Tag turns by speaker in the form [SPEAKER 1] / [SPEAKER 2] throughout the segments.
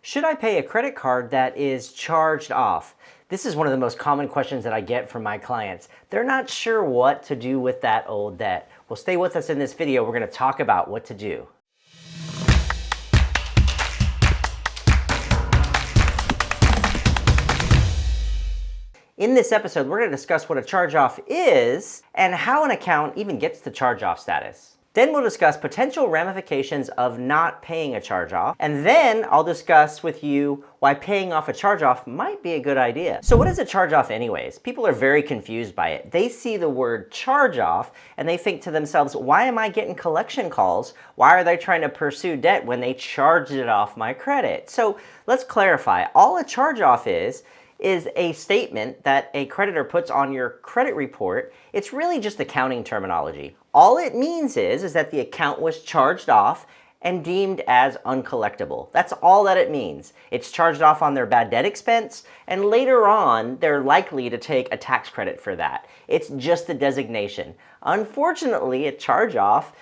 [SPEAKER 1] Should I pay a credit card that is charged off? This is one of the most common questions that I get from my clients. They're not sure what to do with that old debt. Well, stay with us in this video. We're going to talk about what to do. In this episode, we're going to discuss what a charge-off is and how an account even gets to charge-off status. Then we'll discuss potential ramifications of not paying a charge-off. And then I'll discuss with you why paying off a charge-off might be a good idea. So what is a charge-off anyways? People are very confused by it. They see the word charge-off and they think to themselves, why am I getting collection calls? Why are they trying to pursue debt when they charged it off my credit? So let's clarify. All a charge-off is a statement that a creditor puts on your credit report. It's really just accounting terminology. All it means is that the account was charged off and deemed as uncollectible. That's all that it means. It's charged off on their bad debt expense, and later on, they're likely to take a tax credit for that. It's just a designation. Unfortunately, a charge-off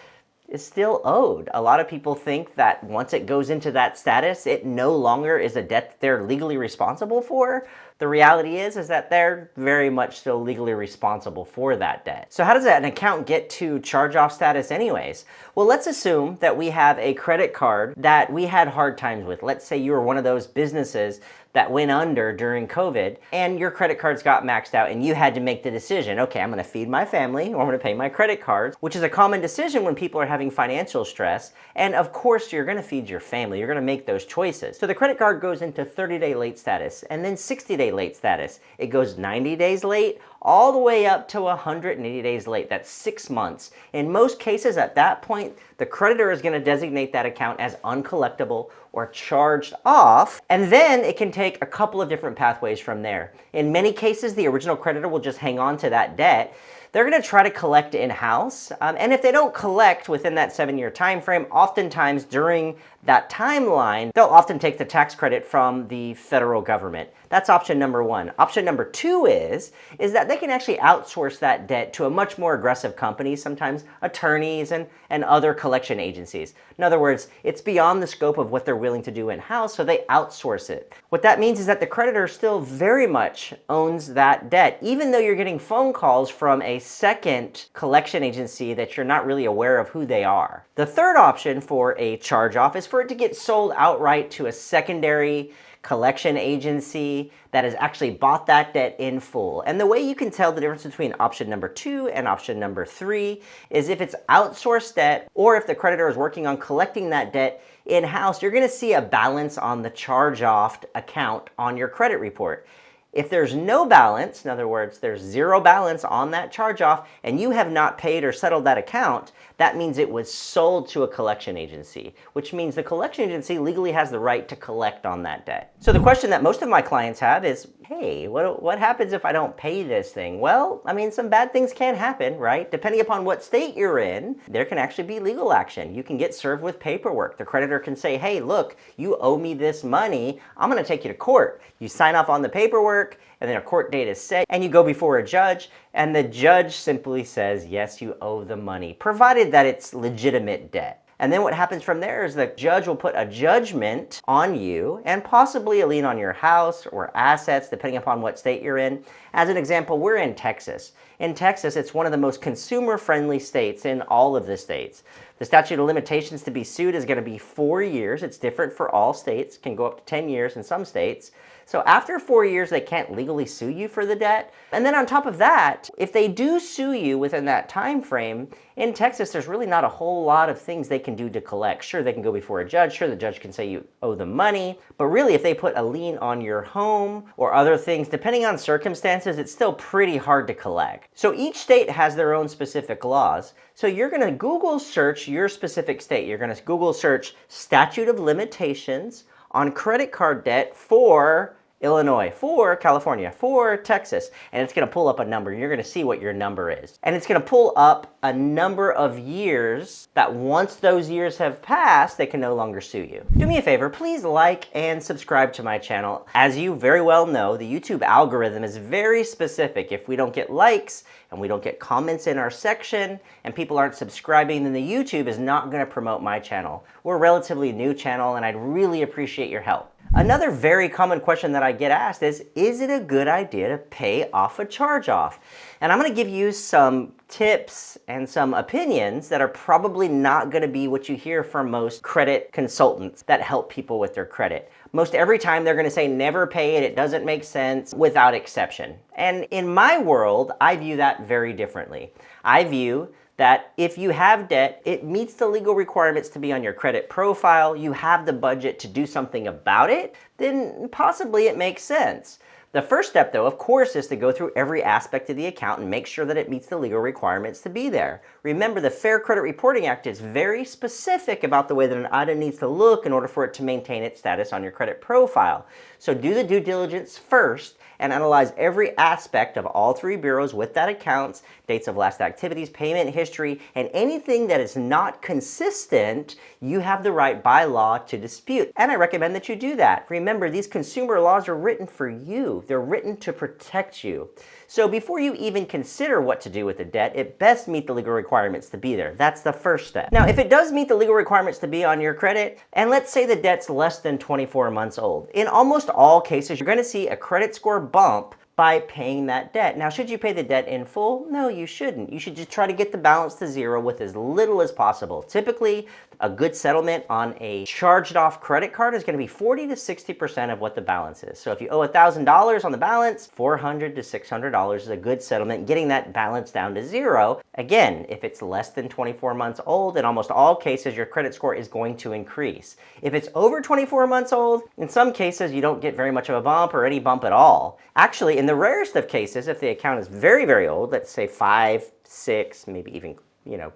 [SPEAKER 1] is still owed. A lot of people think that once it goes into that status, it no longer is a debt that they're legally responsible for. The reality is that they're very much still legally responsible for that debt. So how does an account get to charge-off status anyways? Well, let's assume that we have a credit card that we had hard times with. Let's say you were one of those businesses that went under during COVID and your credit cards got maxed out and you had to make the decision, okay, I'm gonna feed my family or I'm gonna pay my credit cards, which is a common decision when people are having financial stress. And of course, you're gonna feed your family. You're gonna make those choices. So the credit card goes into 30-day late status and then 60-day late status. It goes 90 days late all the way up to 180 days late. That's 6 months. In most cases, at that point, the creditor is going to designate that account as uncollectible or charged off, and then it can take a couple of different pathways from there. In many cases, the original creditor will just hang on to that debt. They're going to try to collect in-house, and if they don't collect within that 7-year time frame, oftentimes during that timeline, they'll often take the tax credit from the federal government. That's option number one. Option number two is that they can actually outsource that debt to a much more aggressive company, sometimes attorneys and other collection agencies. In other words, it's beyond the scope of what they're willing to do in-house, so they outsource it. What that means is that the creditor still very much owns that debt, even though you're getting phone calls from a second collection agency that you're not really aware of who they are. The third option for a charge-off is for it to get sold outright to a secondary collection agency that has actually bought that debt in full. And the way you can tell the difference between option number 2 and option number 3 is if it's outsourced debt or if the creditor is working on collecting that debt in-house, you're going to see a balance on the charge-off account on your credit report. If there's no balance, in other words, there's zero balance on that charge-off and you have not paid or settled that account, that means it was sold to a collection agency, which means the collection agency legally has the right to collect on that debt. So the question that most of my clients have is, hey, what happens if I don't pay this thing? Well, I mean, some bad things can happen, right? Depending upon what state you're in, there can actually be legal action. You can get served with paperwork. The creditor can say, hey, look, you owe me this money. I'm going to take you to court. You sign off on the paperwork, and then a court date is set, and you go before a judge, and the judge simply says, yes, you owe the money, provided that it's legitimate debt. And then what happens from there is the judge will put a judgment on you and possibly a lien on your house or assets, depending upon what state you're in. As an example, we're in Texas. In Texas, it's one of the most consumer-friendly states in all of the states. The statute of limitations to be sued is going to be 4 years. It's different for all states. It can go up to 10 years in some states. So after 4 years, they can't legally sue you for the debt. And then on top of that, if they do sue you within that time frame, in Texas, there's really not a whole lot of things they can do to collect. Sure, they can go before a judge. Sure, the judge can say you owe them money. But really, if they put a lien on your home or other things, depending on circumstances, it's still pretty hard to collect. So each state has their own specific laws. So you're going to Google search your specific state. You're going to Google search statute of limitations on credit card debt for Illinois, for California, for Texas, and it's going to pull up a number. You're going to see what your number is. And it's going to pull up a number of years that once those years have passed, they can no longer sue you. Do me a favor, please like and subscribe to my channel. As you very well know, the YouTube algorithm is very specific. If we don't get likes and we don't get comments in our section and people aren't subscribing, then the YouTube is not going to promote my channel. We're a relatively new channel and I'd really appreciate your help. Another very common question that I get asked is it a good idea to pay off a charge-off? And I'm going to give you some tips and some opinions that are probably not going to be what you hear from most credit consultants that help people with their credit. Most every time they're going to say never pay it doesn't make sense, without exception. And in my world, I view that very differently. I view that if you have debt, it meets the legal requirements to be on your credit profile, you have the budget to do something about it, then possibly it makes sense. The first step, though, of course, is to go through every aspect of the account and make sure that it meets the legal requirements to be there. Remember, the Fair Credit Reporting Act is very specific about the way that an item needs to look in order for it to maintain its status on your credit profile. So do the due diligence first and analyze every aspect of all three bureaus with that account, dates of last activities, payment history, and anything that is not consistent, you have the right by law to dispute. And I recommend that you do that. Remember, these consumer laws are written for you. They're written to protect you. So before you even consider what to do with the debt, it best meet the legal requirements to be there. That's the first step. Now, if it does meet the legal requirements to be on your credit, and let's say the debt's less than 24 months old, in almost all cases, you're going to see a credit score bump by paying that debt. Now, should you pay the debt in full? No, you shouldn't. You should just try to get the balance to zero with as little as possible. Typically, a good settlement on a charged off credit card is going to be 40 to 60% of what the balance is. So if you owe $1,000 on the balance, $400 to $600 is a good settlement, getting that balance down to zero. Again, if it's less than 24 months old, in almost all cases, your credit score is going to increase. If it's over 24 months old, in some cases, you don't get very much of a bump or any bump at all. Actually, in the rarest of cases, if the account is very, very old, let's say 5, 6, maybe even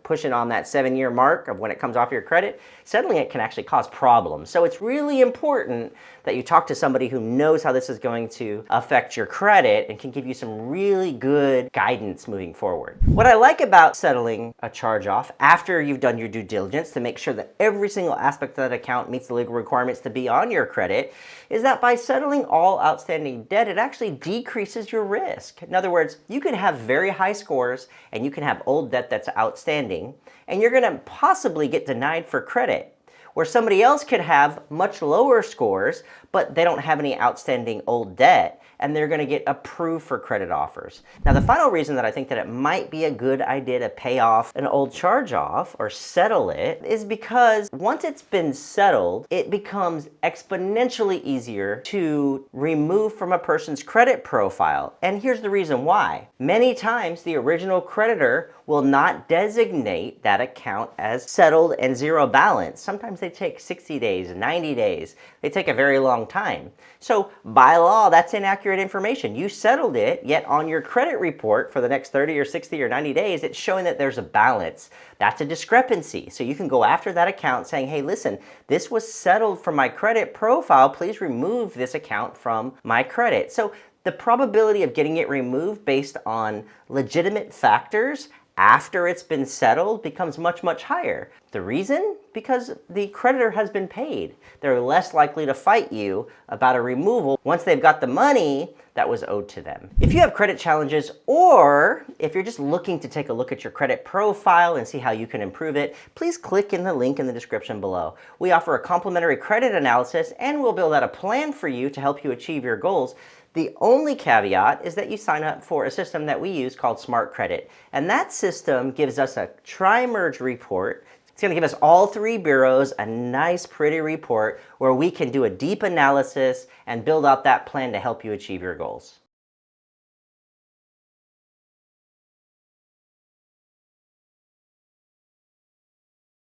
[SPEAKER 1] pushing on that 7-year mark of when it comes off your credit, settling it can actually cause problems. So it's really important that you talk to somebody who knows how this is going to affect your credit and can give you some really good guidance moving forward. What I like about settling a charge off after you've done your due diligence to make sure that every single aspect of that account meets the legal requirements to be on your credit is that by settling all outstanding debt, it actually decreases your risk. In other words, you can have very high scores and you can have old debt that's outstanding, and you're going to possibly get denied for credit, where somebody else could have much lower scores, but they don't have any outstanding old debt, and they're going to get approved for credit offers. Now, the final reason that I think that it might be a good idea to pay off an old charge-off or settle it is because once it's been settled, it becomes exponentially easier to remove from a person's credit profile. And here's the reason why. Many times, the original creditor will not designate that account as settled and zero balance. Sometimes they take 60 days, 90 days. They take a very long time. So by law, that's inaccurate information. You settled it, yet on your credit report for the next 30 or 60 or 90 days, it's showing that there's a balance. That's a discrepancy. So you can go after that account saying, hey, listen, this was settled from my credit profile. Please remove this account from my credit. So the probability of getting it removed based on legitimate factors after it's been settled becomes much, much higher. The reason? Because the creditor has been paid. They're less likely to fight you about a removal once they've got the money that was owed to them. If you have credit challenges, or if you're just looking to take a look at your credit profile and see how you can improve it, please click in the link in the description below. We offer a complimentary credit analysis, and we'll build out a plan for you to help you achieve your goals. The only caveat is that you sign up for a system that we use called Smart Credit. And that system gives us a tri-merge report. It's going to give us all three bureaus a nice, pretty report where we can do a deep analysis and build out that plan to help you achieve your goals.